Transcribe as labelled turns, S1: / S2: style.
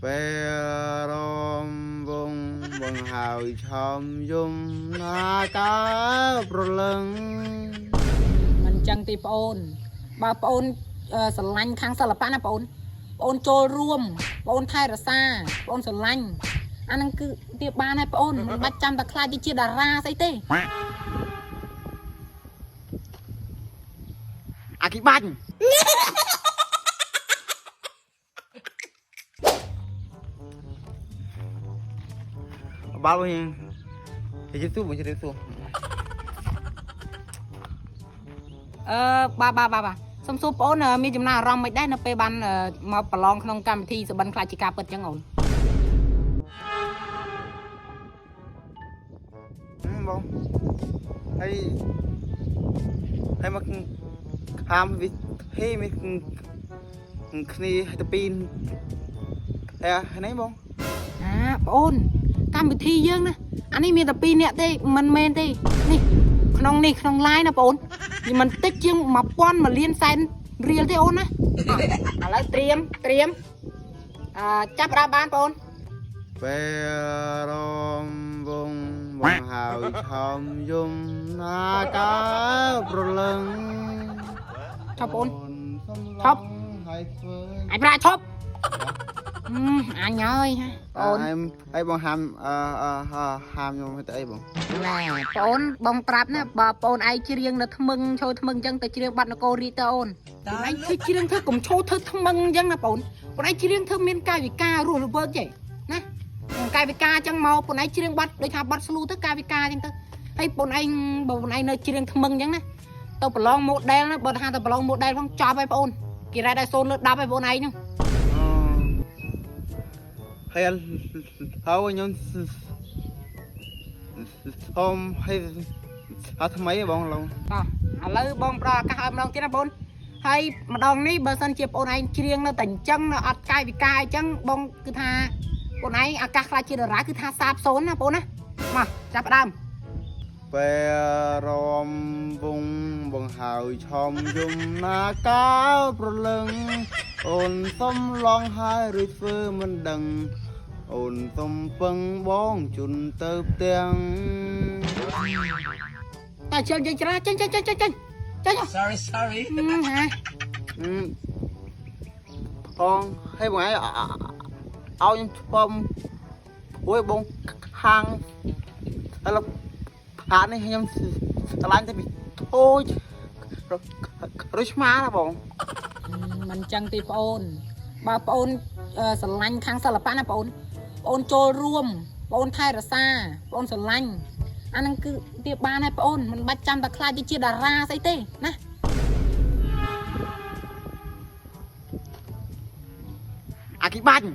S1: về rôm bông bằng hào chom dung na cá pro lưng
S2: มันจังตีปอนบาปอนสลันข้างสลับปะนะปอนปอนโจรวมปอนไทยรัสซาปอนสลันอันนั้นคือเตียบานให้ปอนมันบัดจำตะคลายที่เชียดาราใส่เต้
S1: aki banh bao nhiêu thì chỉ xuống một chỉ xuống
S2: បាទសុំសួរបងអូនមានចំណាអារម្មណ៍មិនដែរនៅពេលបានមកប្រឡងក្នុងកម្មវិធីសបិនខ្លាចជាការពិតចឹងអូន
S1: bông hay mà ham vì thế mới khi hay tập pin hay nấy bông
S2: បងអូនកម្មវិធីយើងណាអានេះមានតែ2នាក់ទេមិនមែនទេនេះក្នុង line ណាបងអូនវាមិនតិចជាង1000មួយលានសែនរៀលទេអូនណាឥឡូវត្រៀមចាប់ដាក់បានបងអូន
S1: về rôm bông bằng hào chom dung na cá pro lưng
S2: ឈប់បងអូនឈប់អញប្រាឈប់អញហើយបងអូន
S1: ai bông ham nhung hay tới bông
S2: ណែបងអូនបងប្រាប់ណាបើបងអូនឯងច្រៀងនៅថ្មឹងឈោថ្មឹងអញ្ចឹងទៅច្រៀងបាត់នគររីទៅអូនឯងធ្វើច្រៀងធ្វើកុំឈោធ្វើថ្មឹងអញ្ចឹងណាបងអូនឯងច្រៀងធ្វើមានកាយវិការរស់រវើកចេះណាកាយវិការអញ្ចឹងមកបងឯងច្រៀងបាត់ដូចថាបាត់ស្លូទៅកាយវិការអញ្ចឹងទៅហើយបងឯងនៅច្រៀងថ្មឹងអញ្ចឹងណាទៅប្រឡង model ណាបើថាទៅប្រឡង model ផងចប់ហើយបងអូនគេរ៉ែដែរ0លើ10ហើយបងឯងហ្នឹង
S1: hay hao nhung hôm hay thay mấy bông luôn
S2: ឥឡូវបងប្រឱកាសឲ្យម្ដងទៀតណាបងហើយម្ដងនេះបើសិនជាបងឯងច្រៀងនៅតែអញ្ចឹងនៅអត់កាយវិការអញ្ចឹងបងគឺថាបងឯងឱកាសខ្លាចជាតារាគឺថាសាបសូន្យណាបងណាមកចាប់ផ្ដើម
S1: về rôm bông bằng hào chom dung na cá pro lưng ôn xóm long hai rồi phơ mình đằng ôn xóm phân bón chun tơ tiếng
S2: តែជើងចេញច្រាចេញ
S3: Sorry.
S2: ហា
S1: con hay bọn ấy ao những phong ôi bông hàng là phá này nhom lạnh thì bị thôi rồi má là bông
S2: មិនចឹងទេបងអូនបើបងអូនស្រឡាញ់ខាងសិល្បៈណាបងអូនចូលរួមបងអូនថែរក្សាបងអូនស្រឡាញ់អាហ្នឹងគឺវាបានហើយបងអូនមិនបាច់ចាំតែខ្លាចទៅជាតារាស្អីទេណា
S1: aki banh